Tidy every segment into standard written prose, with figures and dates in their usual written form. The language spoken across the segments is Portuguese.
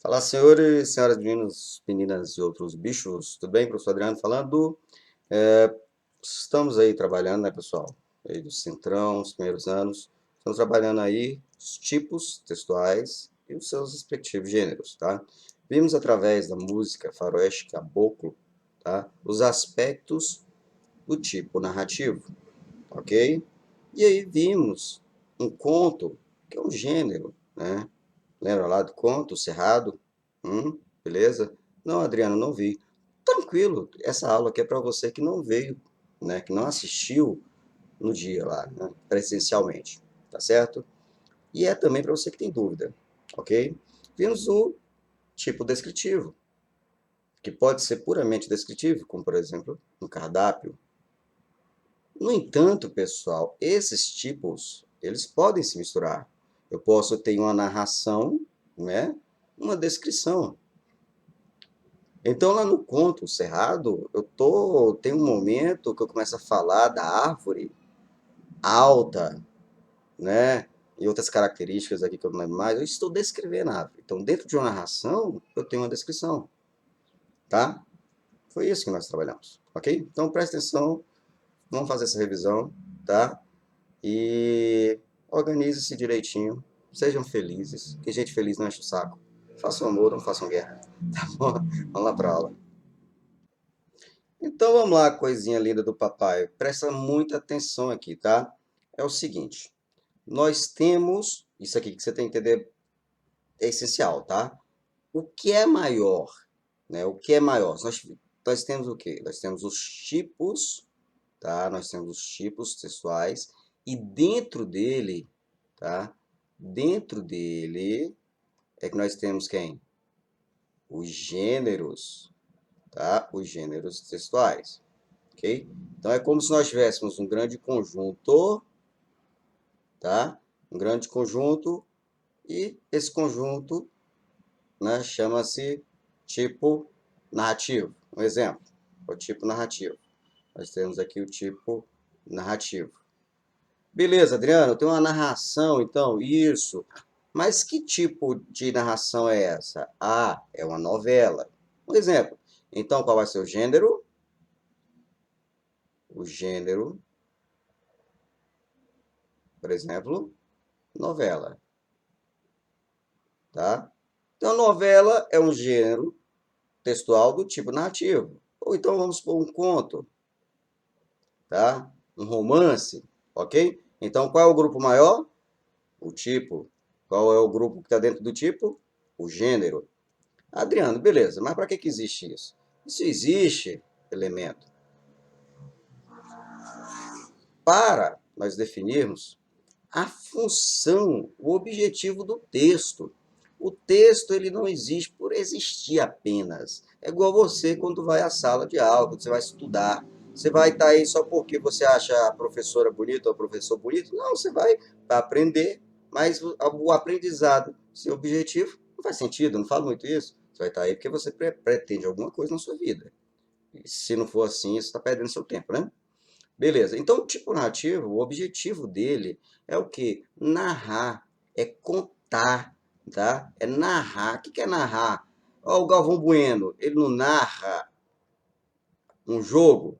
Fala, senhores, senhoras, meninos, meninas e outros bichos. Tudo bem? Professor Adriano falando. É, Estamos aí trabalhando, né, pessoal? Aí do Centrão, os primeiros anos. Estamos trabalhando aí os tipos textuais e os seus respectivos gêneros, tá? Vimos através da música faroeste caboclo, tá? Os aspectos do tipo narrativo, ok? E aí vimos um conto, que é um gênero, né? Lembra lá do conto, Cerrado? Beleza? Não, Adriano, não vi. Tranquilo, essa aula aqui é para você que não veio, né, que não assistiu no dia lá, né, presencialmente, tá certo? E é também para você que tem dúvida, ok? Vimos o tipo descritivo, que pode ser puramente descritivo, como por exemplo, um cardápio. No entanto, pessoal, esses tipos, eles podem se misturar. Eu posso ter uma narração, né, uma descrição. Então, lá no conto Cerrado, tem um momento que eu começo a falar da árvore alta, né? E outras características aqui que eu não lembro mais. Eu estou descrevendo a árvore. Então, dentro de uma narração, eu tenho uma descrição, tá? Foi isso que nós trabalhamos, ok? Então, presta atenção, vamos fazer essa revisão, tá? E organize-se direitinho, sejam felizes, que gente feliz não enche o saco. Façam amor, não façam guerra, tá bom? Vamos lá pra aula. Então vamos lá, coisinha linda do papai. Presta muita atenção aqui, tá? É o seguinte, nós temos, isso aqui que você tem que entender é essencial, tá? O que é maior, né? O que é maior? Nós temos o quê? Nós temos os tipos, tá? Nós temos os tipos textuais e dentro dele, tá? Dentro dele é que nós temos quem? Os gêneros, tá? Os gêneros textuais. Ok? Então é como se nós tivéssemos um grande conjunto, tá? Um grande conjunto e esse conjunto, né, chama-se tipo narrativo. Um exemplo, o tipo narrativo. Nós temos aqui o tipo narrativo. Beleza, Adriano, tem uma narração, então, isso. Mas que tipo de narração é essa? Ah, é uma novela. Um exemplo. Então, qual vai ser o gênero? O gênero, por exemplo, novela. Tá? Então, novela é um gênero textual do tipo narrativo. Ou então vamos supor um conto, tá? Um romance, ok? Então, qual é o grupo maior? O tipo. Qual é o grupo que está dentro do tipo? O gênero. Adriano, beleza, mas para que existe isso? Isso existe, elemento, para nós definirmos a função, o objetivo do texto. O texto ele não existe por existir apenas. É igual você quando vai à sala de aula, quando você vai estudar. Você vai estar aí só porque você acha a professora bonita ou o professor bonito? Não, você vai aprender, mas o aprendizado, seu objetivo, não faz sentido, não falo muito isso. Você vai estar aí porque você pretende alguma coisa na sua vida. E se não for assim, você está perdendo seu tempo, né? Beleza. Então, o tipo narrativo, o objetivo dele é o quê? Narrar, é contar, tá? É narrar. O que é narrar? Ó, o Galvão Bueno, ele não narra um jogo,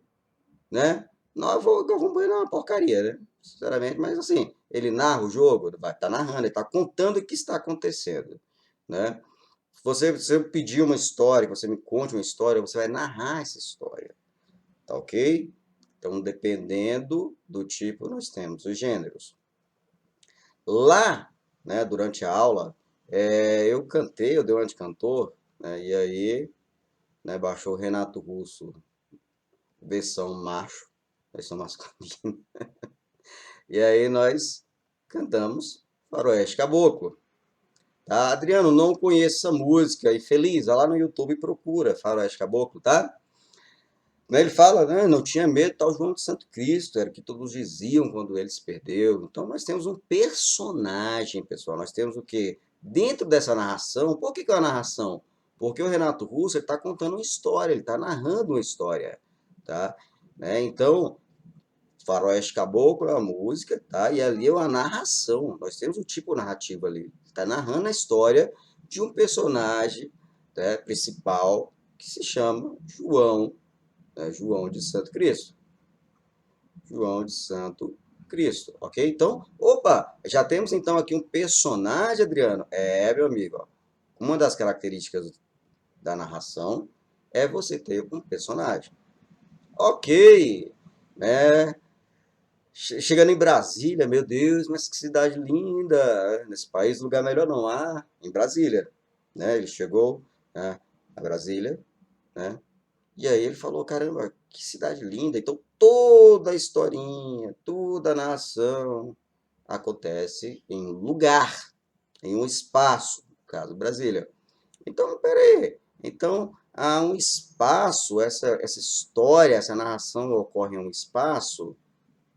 né? Não, o Galvão Bueno é uma porcaria, né? Sinceramente, mas assim, ele narra o jogo, vai estar narrando, ele está contando o que está acontecendo, né? Se eu pedir uma história, que você me conte uma história, você vai narrar essa história. Tá ok? Então, dependendo do tipo, nós temos os gêneros. Lá, né, durante a aula, eu cantei, eu dei uma de cantor, né, e aí, né, baixou o Renato Russo, versão macho, versão masculina. E aí nós cantamos Faroeste Caboclo. Tá? Adriano, não conheço essa música, infeliz, vai lá no YouTube e procura Faroeste Caboclo, tá? Ele fala, né, não tinha medo, tal João de Santo Cristo, era o que todos diziam quando ele se perdeu. Então nós temos um personagem, pessoal. Nós temos o quê? Dentro dessa narração, por que é uma narração? Porque o Renato Russo está contando uma história, ele está narrando uma história, tá? Né? Então, Faroeste Caboclo é uma música, tá? E ali é uma narração. Nós temos um tipo narrativo ali. Está narrando a história de um personagem, né, principal que se chama João, né, João de Santo Cristo. João de Santo Cristo, ok? Então, opa, já temos então aqui um personagem, Adriano. Meu amigo, ó, uma das características da narração é você ter um personagem. Ok, né? Chegando em Brasília, meu Deus, mas que cidade linda! Nesse país, lugar melhor não há. Em Brasília, né? Ele chegou, né, a Brasília, né? E aí ele falou, caramba, que cidade linda. Então toda a historinha, toda a narração acontece em um lugar, em um espaço, no caso Brasília. Então, peraí. Então, há um espaço, essa história, essa narração ocorre em um espaço?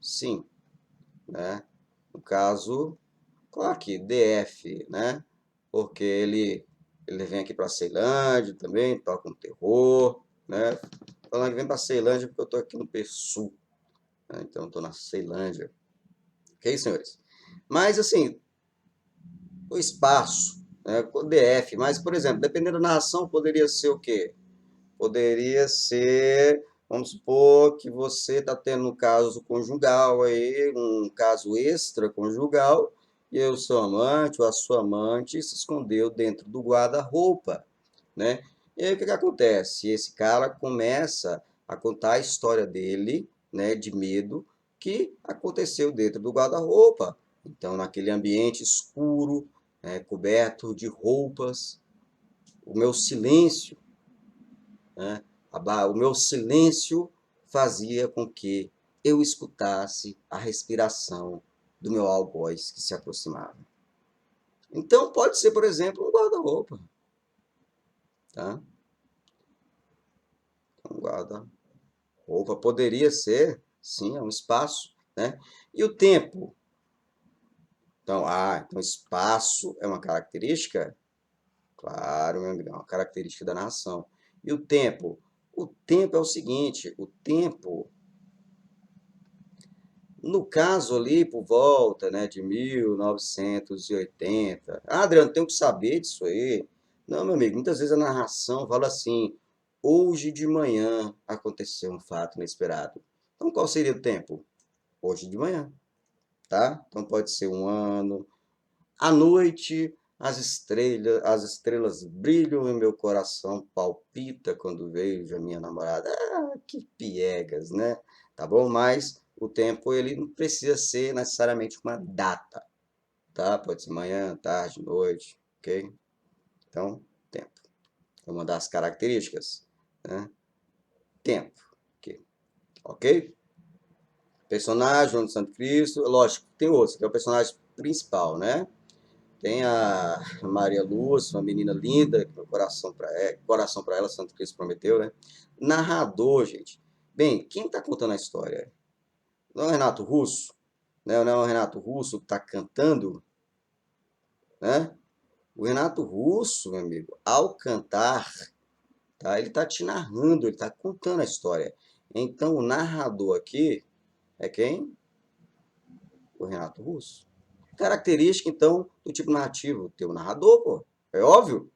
Sim, né? No caso, claro que DF, né? Porque ele vem aqui para Ceilândia também, toca um terror, né? Falando que vem para Ceilândia porque eu tô aqui no PSul, né? Então eu tô na Ceilândia. Ok, senhores? Mas assim, o espaço, né? O DF, mas por exemplo, dependendo da narração, poderia ser o quê? Poderia ser, vamos supor que você está tendo um caso conjugal aí, um caso extraconjugal, e o seu amante ou a sua amante se escondeu dentro do guarda-roupa, né? E aí o que acontece? Esse cara começa a contar a história dele, né, de medo que aconteceu dentro do guarda-roupa. Então, naquele ambiente escuro, né, coberto de roupas, o meu silêncio, né? O meu silêncio fazia com que eu escutasse a respiração do meu algoz que se aproximava. Então, pode ser, por exemplo, um guarda-roupa. Tá? Um guarda-roupa poderia ser, sim, é um espaço. Né? E o tempo? Então, espaço é uma característica? Claro, meu amigo, é uma característica da narração. E o tempo? O tempo é o seguinte, o tempo. No caso ali, por volta, né, de 1980. Adriano, tenho que saber disso aí. Não, meu amigo, muitas vezes a narração fala assim, hoje de manhã aconteceu um fato inesperado. Então, qual seria o tempo? Hoje de manhã, tá? Então, pode ser um ano. À noite, as estrelas brilham e meu coração palpita quando vejo a minha namorada. Ah, que piegas, né? Tá bom? Mas o tempo ele não precisa ser necessariamente uma data, tá? Pode ser manhã, tarde, noite, ok? Então, tempo. É uma das características, né? Tempo, ok? Personagem, João de Santo Cristo, lógico, tem outros, que é o personagem principal, né? Tem a Maria Lúcia, uma menina linda, que meu coração para ela, Santo Cristo prometeu, né? Narrador, gente. Bem, quem está contando a história? Não é o Renato Russo? Né? Não é o Renato Russo que está cantando? Né? O Renato Russo, meu amigo, ao cantar, tá? Ele está te narrando, ele está contando a história. Então, o narrador aqui é quem? O Renato Russo. Característica, então, do tipo narrativo. Tem o narrador, pô. É óbvio.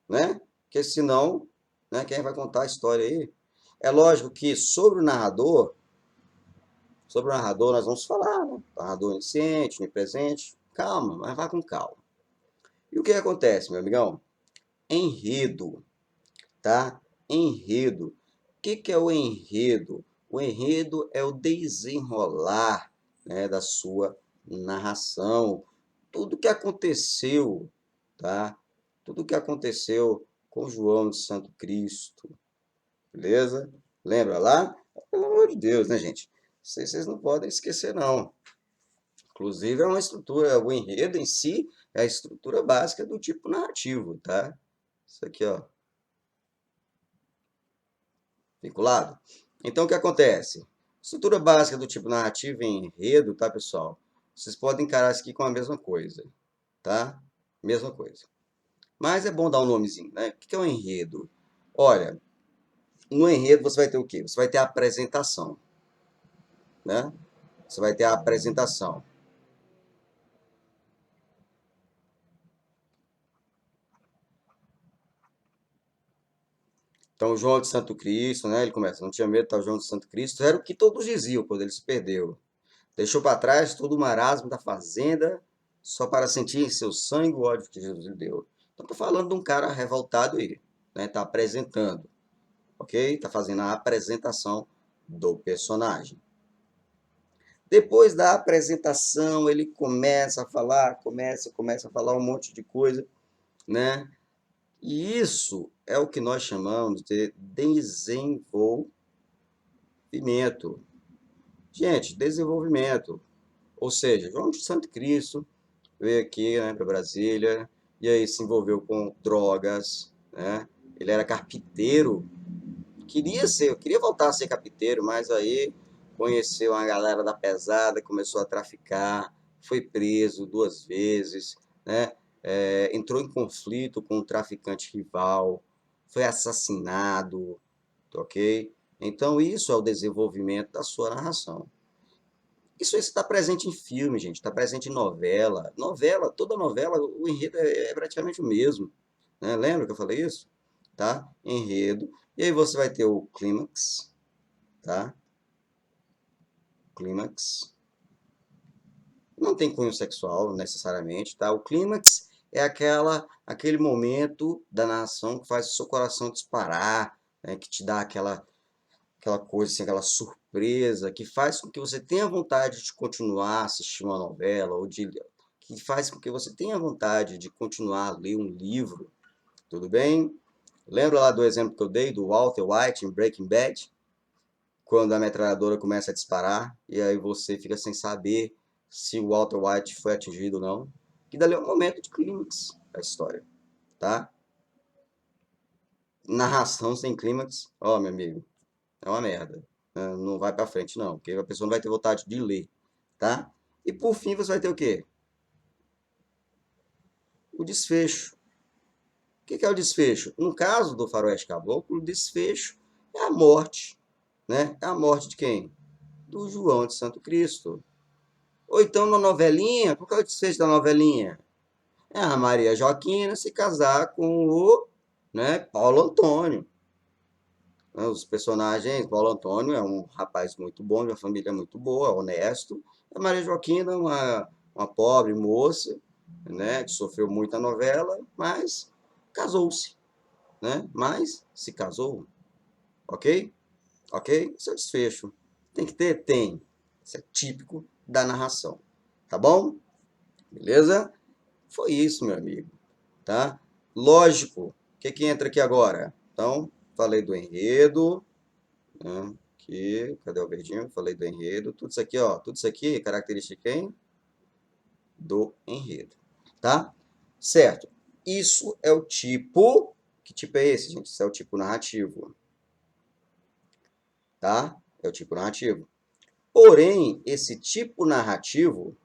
Né? Porque senão, né, quem vai contar a história aí? É lógico que sobre o narrador nós vamos falar, né? Narrador onisciente, onipresente, calma, mas vá com calma. E o que acontece, meu amigão? Enredo, tá? Enredo. O que é o enredo? O enredo é o desenrolar, né, da sua narração. Tudo que aconteceu, tá? Tudo que aconteceu com João de Santo Cristo, beleza? Lembra lá? Pelo amor de Deus, né, gente? Vocês não podem esquecer, não. Inclusive, é uma estrutura, o enredo em si é a estrutura básica do tipo narrativo, tá? Isso aqui, ó, vinculado. Então, o que acontece? Estrutura básica do tipo narrativo e enredo, tá, pessoal? Vocês podem encarar isso aqui com a mesma coisa, tá? Mesma coisa. Mas é bom dar um nomezinho, né? O que é um enredo? Olha, no enredo você vai ter o quê? Você vai ter a apresentação, né? Você vai ter a apresentação. Então, João de Santo Cristo, né? Ele começa, não tinha medo, tá João de Santo Cristo. Era o que todos diziam quando ele se perdeu. Deixou para trás todo o marasmo da fazenda, só para sentir em seu sangue o ódio que Jesus lhe deu. Então, tô falando de um cara revoltado aí, né? Tá apresentando, ok? Tá fazendo a apresentação do personagem. Depois da apresentação, ele começa a falar, começa a falar um monte de coisa, né? E isso é o que nós chamamos de desenvolvimento. Gente, desenvolvimento. Ou seja, João de Santo Cristo veio aqui, né, para Brasília, e aí se envolveu com drogas, né? Ele era carpinteiro, queria voltar a ser carpinteiro, mas aí conheceu uma galera da pesada, começou a traficar, foi preso 2 vezes, né? Entrou em conflito com um traficante rival, foi assassinado, ok? Então isso é o desenvolvimento da sua narração. Isso está presente em filme, gente, está presente em novela. Toda novela, o enredo é praticamente o mesmo, né? Lembra que eu falei isso? Tá? Enredo. E aí você vai ter o clímax, tá? Clímax. Não tem cunho sexual necessariamente, tá? O clímax é aquele momento da narração que faz o seu coração disparar, né? Que te dá aquela coisa, assim, aquela surpresa, que faz com que você tenha vontade de continuar a assistir uma novela, que faz com que você tenha vontade de continuar a ler um livro, tudo bem? Lembra lá do exemplo que eu dei do Walter White em Breaking Bad? Quando a metralhadora começa a disparar, e aí você fica sem saber se o Walter White foi atingido ou não. Que dali é um momento de clímax da história, tá? Narração sem clímax, ó, meu amigo, é uma merda. Não vai pra frente, não, porque a pessoa não vai ter vontade de ler, tá? E por fim você vai ter o quê? O desfecho. O que é o desfecho? No caso do Faroeste Caboclo, o desfecho é a morte, né? É a morte de quem? Do João de Santo Cristo. Ou então na novelinha, qual que é o desfecho da novelinha? É a Maria Joaquina se casar com o, né, Paulo Antônio. Os personagens, Paulo Antônio é um rapaz muito bom, de uma família muito boa, honesto. A Maria Joaquina, uma pobre moça, né, que sofreu muito a novela, mas casou-se, né? Mas se casou, ok? Ok? Esse é o desfecho. Tem que ter? Tem. Isso é típico da narração. Tá bom? Beleza? Foi isso, meu amigo. Tá? Lógico. O que entra aqui agora? Então, falei do enredo, né? Aqui, cadê o verdinho? Falei do enredo. Tudo isso aqui, ó. Tudo isso aqui é característica de quem? Do enredo. Tá? Certo. Isso é o tipo. Que tipo é esse, gente? Isso é o tipo narrativo. Tá? É o tipo narrativo. Porém, esse tipo narrativo, vou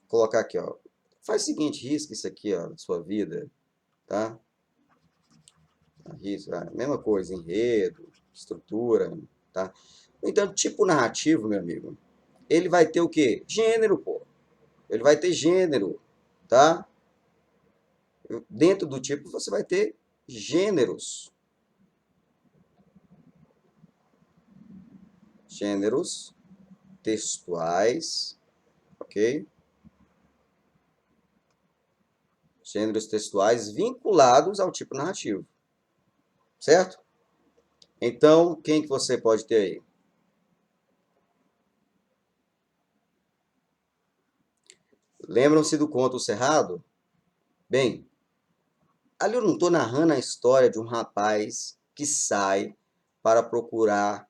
colocar aqui, ó. Faz o seguinte, risca isso aqui, ó, da sua vida, tá? Risca, mesma coisa, enredo, estrutura, tá? Então, tipo narrativo, meu amigo, ele vai ter o quê? Gênero, pô. Ele vai ter gênero, tá? Dentro do tipo você vai ter gêneros. Gêneros textuais, ok? Gêneros textuais vinculados ao tipo narrativo, certo? Então, quem que você pode ter aí? Lembram-se do conto O Cerrado? Bem, ali eu não estou narrando a história de um rapaz que sai para procurar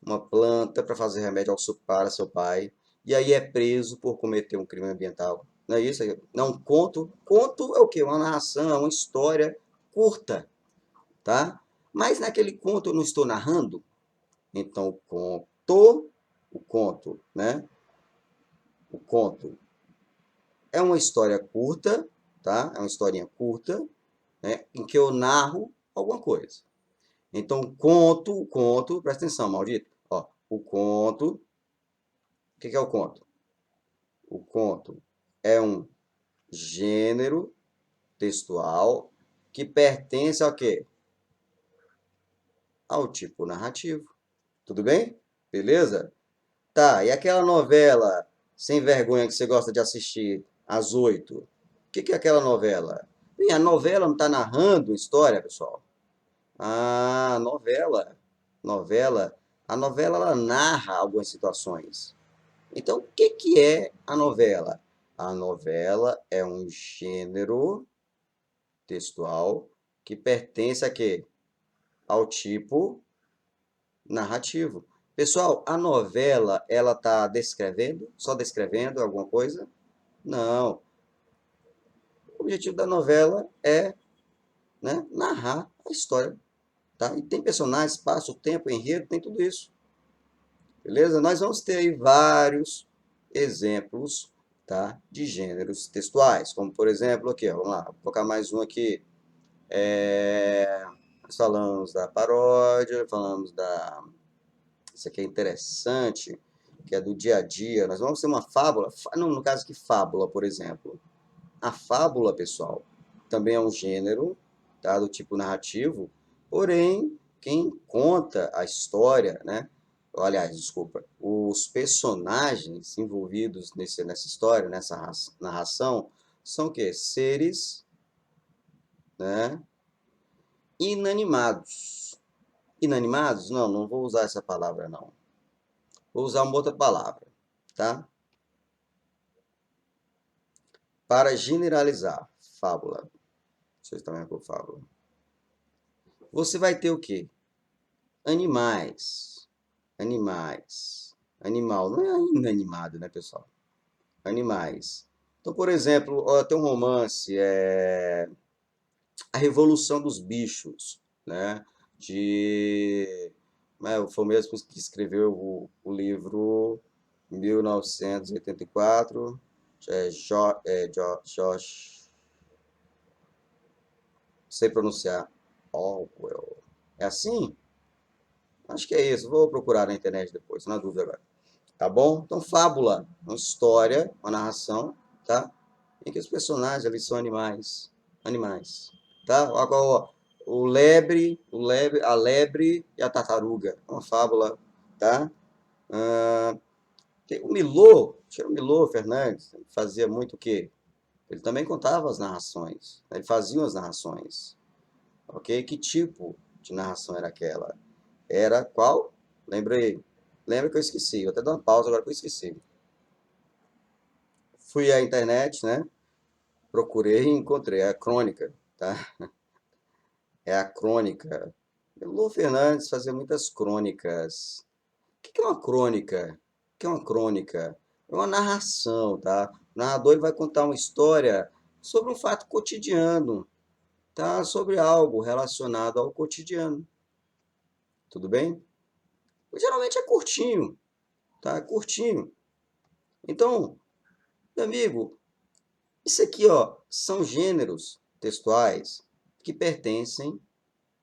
uma planta para fazer remédio para seu pai, e aí é preso por cometer um crime ambiental. Não é isso? Não, conto. Conto é o quê? Uma narração, é uma história curta, tá? Mas naquele conto eu não estou narrando. Então, o conto, né? O conto é uma história curta, tá? É uma historinha curta, né? Em que eu narro alguma coisa. Então, o conto, presta atenção, maldito. Ó, o conto, o que é o conto? O conto é um gênero textual que pertence ao quê? ao tipo narrativo. Tudo bem? Beleza? Tá, e aquela novela sem vergonha que você gosta de assistir às 8? O que é aquela novela? Bem, a novela não está narrando história, pessoal. Ah, novela. Novela. A novela ela narra algumas situações. Então, o que é a novela? A novela é um gênero textual que pertence a quê? Ao tipo narrativo. Pessoal, a novela, ela está descrevendo, só descrevendo alguma coisa? Não. O objetivo da novela é, né, narrar a história, tá? E tem personagens, espaço, tempo, enredo, tem tudo isso. Beleza? Nós vamos ter aí vários exemplos, tá, de gêneros textuais, como por exemplo aqui, ó, vamos lá, vou colocar mais um aqui. Nós falamos da paródia, falamos da... Isso aqui é interessante, que é do dia a dia. Nós vamos ter uma fábula, não, no caso aqui, fábula, por exemplo. A fábula, pessoal, também é um gênero, tá, do tipo narrativo, porém, quem conta a história, né? Aliás, desculpa, os personagens envolvidos nessa história, nessa narração, são o quê? Seres, né, inanimados. Inanimados? Não, não vou usar essa palavra, não. Vou usar uma outra palavra, tá? Para generalizar, fábula. Vocês também com fábula. Você vai ter o quê? Animais. Animais. Animal não é inanimado, né, pessoal? Animais. Então, por exemplo, ó, tem um romance, A Revolução dos Bichos, né? Foi o mesmo que escreveu o livro 1984, George, sei pronunciar, Orwell. É assim? Acho que é isso. Vou procurar na internet depois, na dúvida agora. Tá bom? Então, fábula, uma história, uma narração, tá? Em que os personagens ali são animais. Animais. Tá? Agora, ó, a lebre e a tartaruga. Uma fábula, tá? O Milô, o Milô Fernandes, fazia muito o quê? Ele também contava as narrações. Ele fazia as narrações. Ok? Que tipo de narração era aquela? Era qual? Lembrei. Lembra que eu esqueci. Vou até dar uma pausa agora que eu esqueci. Fui à internet, né? Procurei e encontrei. É a crônica, tá? É a crônica. Lu Fernandes fazia muitas crônicas. O que é uma crônica? O que é uma crônica? É uma narração, tá? O narrador ele vai contar uma história sobre um fato cotidiano, tá? Sobre algo relacionado ao cotidiano. Tudo bem? Geralmente é curtinho, tá? É curtinho. Então, meu amigo, isso aqui, ó, são gêneros textuais que pertencem,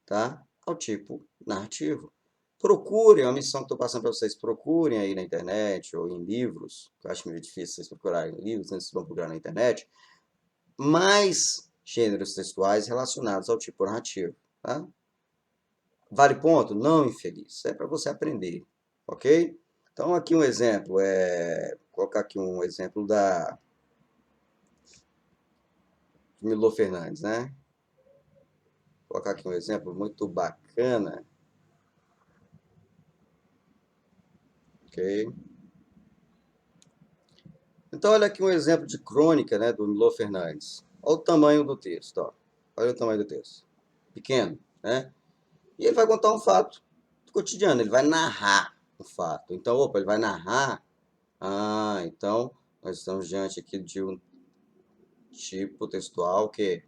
tá, ao tipo narrativo. Procurem, é uma missão que estou passando para vocês, procurem aí na internet ou em livros, que eu acho meio difícil vocês procurarem em livros, antes vocês vão procurar na internet, mais gêneros textuais relacionados ao tipo narrativo, tá? Vale ponto? Não, infeliz. É para você aprender, ok? Então, aqui um exemplo, vou colocar aqui um exemplo da Milô Fernandes, né? Vou colocar aqui um exemplo muito bacana, ok? Então, olha aqui um exemplo de crônica, né, do Milô Fernandes. Olha o tamanho do texto, ó. Olha o tamanho do texto. Pequeno, né? E ele vai contar um fato cotidiano, ele vai narrar um fato. Então, opa, ele vai narrar. Ah, então nós estamos diante aqui de um tipo textual que é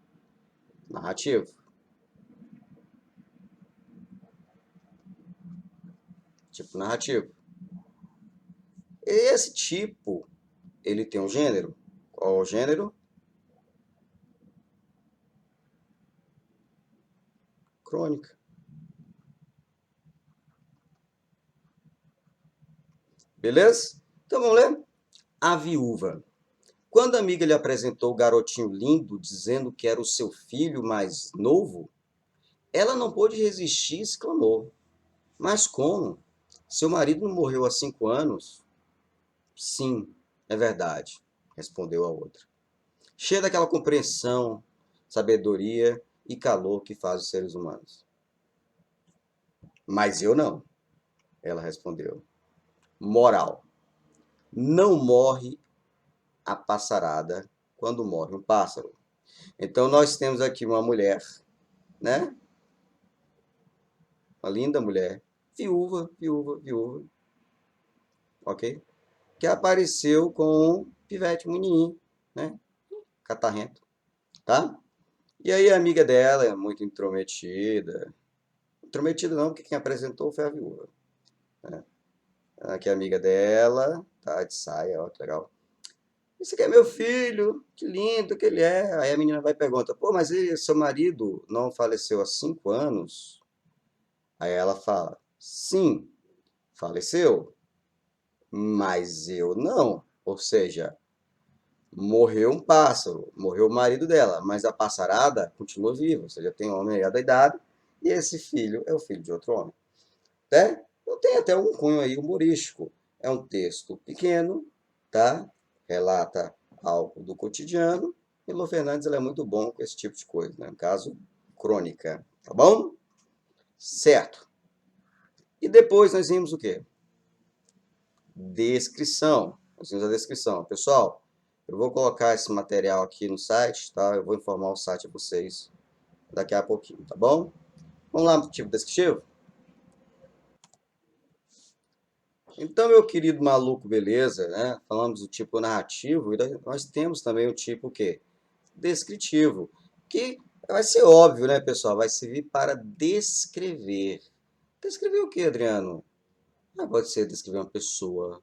narrativo. Tipo narrativo. Esse tipo, ele tem um gênero. Qual é o gênero? Crônica. Beleza? Então vamos ler? A viúva. Quando a amiga lhe apresentou o garotinho lindo, dizendo que era o seu filho mais novo, ela não pôde resistir e exclamou: Mas como? Seu marido não morreu há 5 anos? Sim, é verdade, respondeu a outra. Cheia daquela compreensão, sabedoria e calor que faz os seres humanos. Mas eu não, ela respondeu. Moral. Não morre a passarada quando morre um pássaro. Então nós temos aqui uma mulher, né? Uma linda mulher, viúva, viúva, viúva, ok? Que apareceu com um pivete, um menininho, né? Catarrento, tá? E aí a amiga dela é muito intrometida. Intrometida não, porque quem apresentou foi a viúva. Né? Aqui é amiga dela, tá? De saia, ó, que legal. Esse aqui é meu filho, que lindo que ele é. Aí a menina vai e pergunta, pô, mas e seu marido não faleceu há 5 anos? Aí ela fala, sim, faleceu, mas eu não. Ou seja, morreu um pássaro, morreu o marido dela, mas a passarada continua viva. Ou seja, tem um homem aí da idade e esse filho é o filho de outro homem. Né? Eu tenho até um cunho aí humorístico. É um texto pequeno, tá? Relata algo do cotidiano. E Lô Fernandes ela é muito bom com esse tipo de coisa, né? No caso, crônica, tá bom? Certo. E depois nós vimos o quê? Descrição. Nós vimos a descrição. Pessoal, eu vou colocar esse material aqui no site, tá? Eu vou informar o site a vocês daqui a pouquinho, tá bom? Vamos lá para o tipo descritivo? Então, meu querido maluco, beleza, né? Falamos do tipo narrativo e nós temos também o tipo o quê? Descritivo, que vai ser óbvio, né, pessoal? Vai servir para descrever. Descrever o quê, Adriano? Ah, pode ser descrever uma pessoa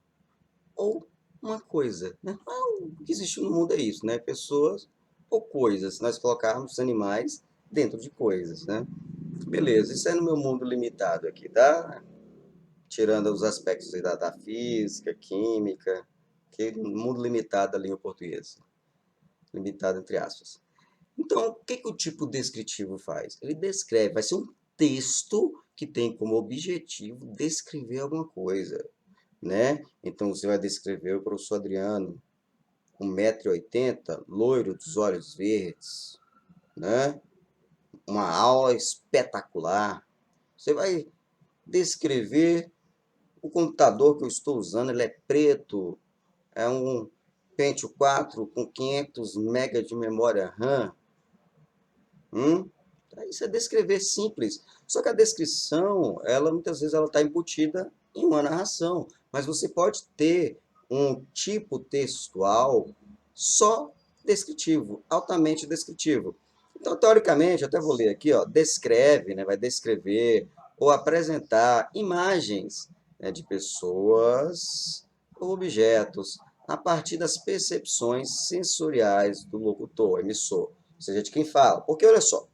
ou uma coisa, né? O que existe no mundo é isso, né? Pessoas ou coisas. Se nós colocarmos animais dentro de coisas, né? Beleza, isso é no meu mundo limitado aqui, tá? Tirando os aspectos da física, química, que mundo limitado da língua portuguesa, limitado entre aspas. Então, o que, que o tipo descritivo faz? Ele descreve, vai ser um texto que tem como objetivo descrever alguma coisa, né? Então, você vai descrever o professor Adriano, 1,80 m, loiro dos olhos verdes, né? Uma aula espetacular. Você vai descrever o computador que eu estou usando, ele é preto, é um Pentium 4 com 500 MB de memória RAM. Isso é descrever simples. Só que a descrição, ela muitas vezes ela está embutida em uma narração. Mas você pode ter um tipo textual só descritivo, altamente descritivo. Então, teoricamente, eu até vou ler aqui, ó, descreve, né, vai descrever ou apresentar imagens, né, de pessoas ou objetos a partir das percepções sensoriais do locutor, emissor, ou seja, de quem fala. Porque, olha só,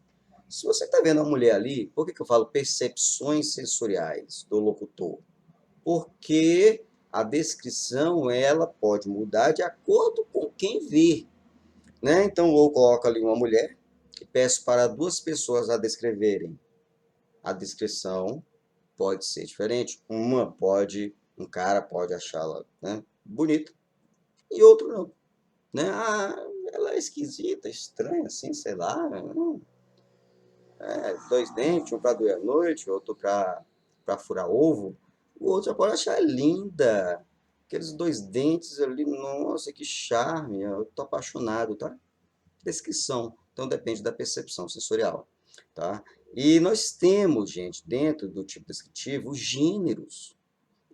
se você está vendo uma mulher ali, por que eu falo percepções sensoriais do locutor? Porque a descrição ela pode mudar de acordo com quem vê. Né? Então, eu coloco ali uma mulher e peço para duas pessoas a descreverem. A descrição pode ser diferente. Um cara pode achá-la, né, bonita e outro não. Né? Ah, ela é esquisita, estranha, assim, sei lá. Dois dentes, um para doer à noite, outro para furar ovo. O outro já pode achar linda. Aqueles dois dentes ali, nossa, que charme. Eu tô apaixonado, tá? Descrição. Então depende da percepção sensorial, tá? E nós temos, gente, dentro do tipo descritivo, os gêneros.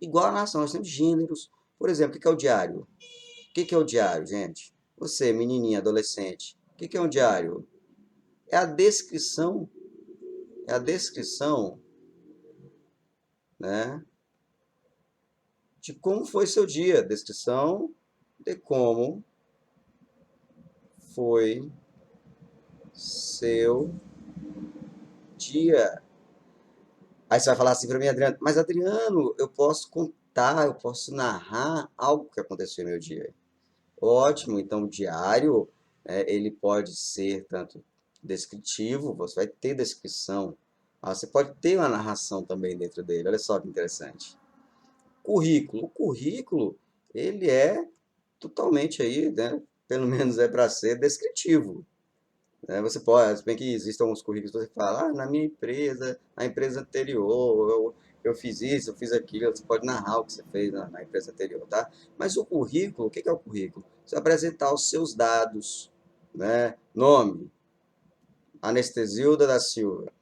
Igual a nação, nós temos gêneros. Por exemplo, o que é o diário? O que é o diário, gente? Você, menininha, adolescente, o que é um diário? É a descrição, é a descrição, né, de como foi seu dia, descrição de como foi seu dia. Aí você vai falar assim para mim, Adriano, mas Adriano, eu posso contar, eu posso narrar algo que aconteceu no meu dia. Ótimo, então o diário, ele pode ser tanto descritivo, você vai ter descrição, Você pode ter uma narração também dentro dele. Olha só que interessante. Currículo. O currículo, ele é totalmente aí, né? Pelo menos é para ser descritivo. Né? Você pode, se bem que existem alguns currículos que você fala, na minha empresa, na empresa anterior, eu fiz isso, eu fiz aquilo. Você pode narrar o que você fez na empresa anterior, tá? Mas o currículo, o que é o currículo? Você vai apresentar os seus dados, né? Nome, Anestesilda da Silva.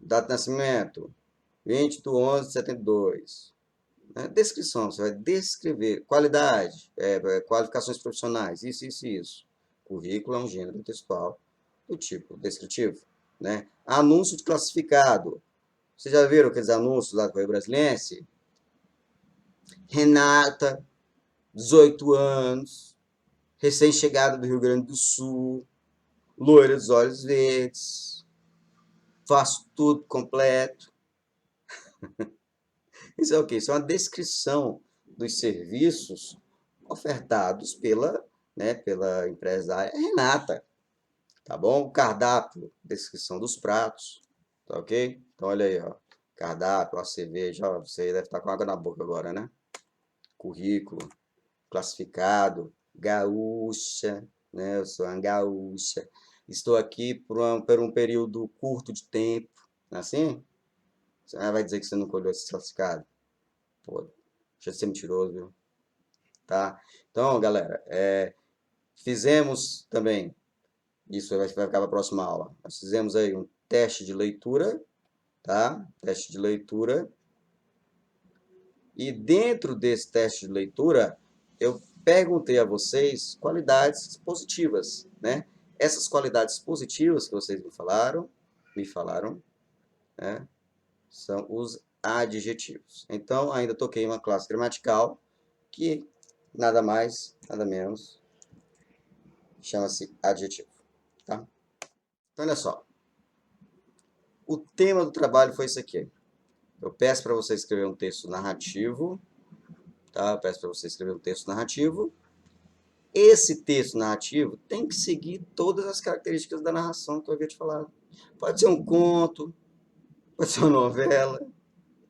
Data de nascimento, 20/11/72. Né? Descrição, você vai descrever. Qualidade, qualificações profissionais, isso e isso. Currículo é um gênero textual do tipo descritivo. Né? Anúncio de classificado. Vocês já viram aqueles anúncios lá do Correio Brasiliense? Renata, 18 anos, recém-chegada do Rio Grande do Sul, loira dos olhos verdes, faço tudo completo. Isso é o quê? Isso é uma descrição dos serviços ofertados pela empresária Renata, tá bom? O cardápio, descrição dos pratos, tá ok? Então, olha aí, ó. Cardápio, a cerveja, ó, você deve estar com água na boca agora, né? Currículo, classificado, gaúcha, né? Eu sou uma gaúcha. Estou aqui por um período curto de tempo, não é assim? Você vai dizer que você não colheu esse classificado? Pô, deixa de ser mentiroso, viu? Tá? Então, galera, fizemos também, isso vai ficar para a próxima aula, nós fizemos aí um teste de leitura, tá? Teste de leitura. E dentro desse teste de leitura, eu perguntei a vocês qualidades positivas, né? Essas qualidades positivas que vocês me falaram, né? São os adjetivos. Então, ainda toquei uma classe gramatical que nada mais, nada menos, chama-se adjetivo, tá? Então, olha só. O tema do trabalho foi isso aqui. Eu peço para você escrever um texto narrativo, tá? Eu peço para você escrever um texto narrativo. Esse texto narrativo tem que seguir todas as características da narração que eu havia te falado. Pode ser um conto, pode ser uma novela,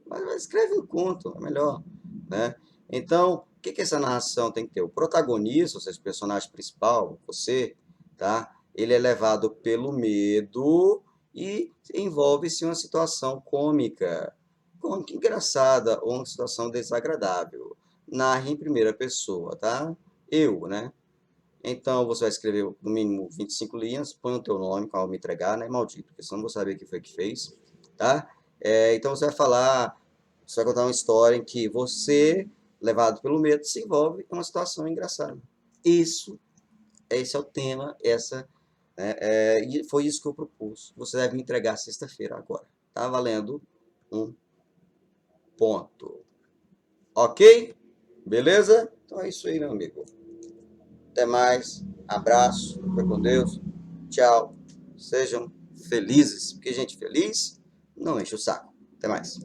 mas escreve um conto, é melhor, né? Então, o que essa narração tem que ter? O protagonista, ou seja, o personagem principal, você, tá? Ele é levado pelo medo e envolve-se em uma situação cômica, engraçada ou uma situação desagradável. Narre em primeira pessoa, tá? Eu, né? Então, você vai escrever no mínimo 25 linhas, põe o teu nome, qual me entregar, né? Maldito, porque senão não vou saber quem foi que fez, tá? Então, você vai contar uma história em que você, levado pelo medo, se envolve em uma situação engraçada. Esse é o tema, e foi isso que eu propus. Você deve me entregar sexta-feira agora. Tá valendo um ponto. Ok? Beleza? Então é isso aí, meu amigo. Até mais. Abraço. Fica com Deus. Tchau. Sejam felizes. Porque gente feliz não enche o saco. Até mais.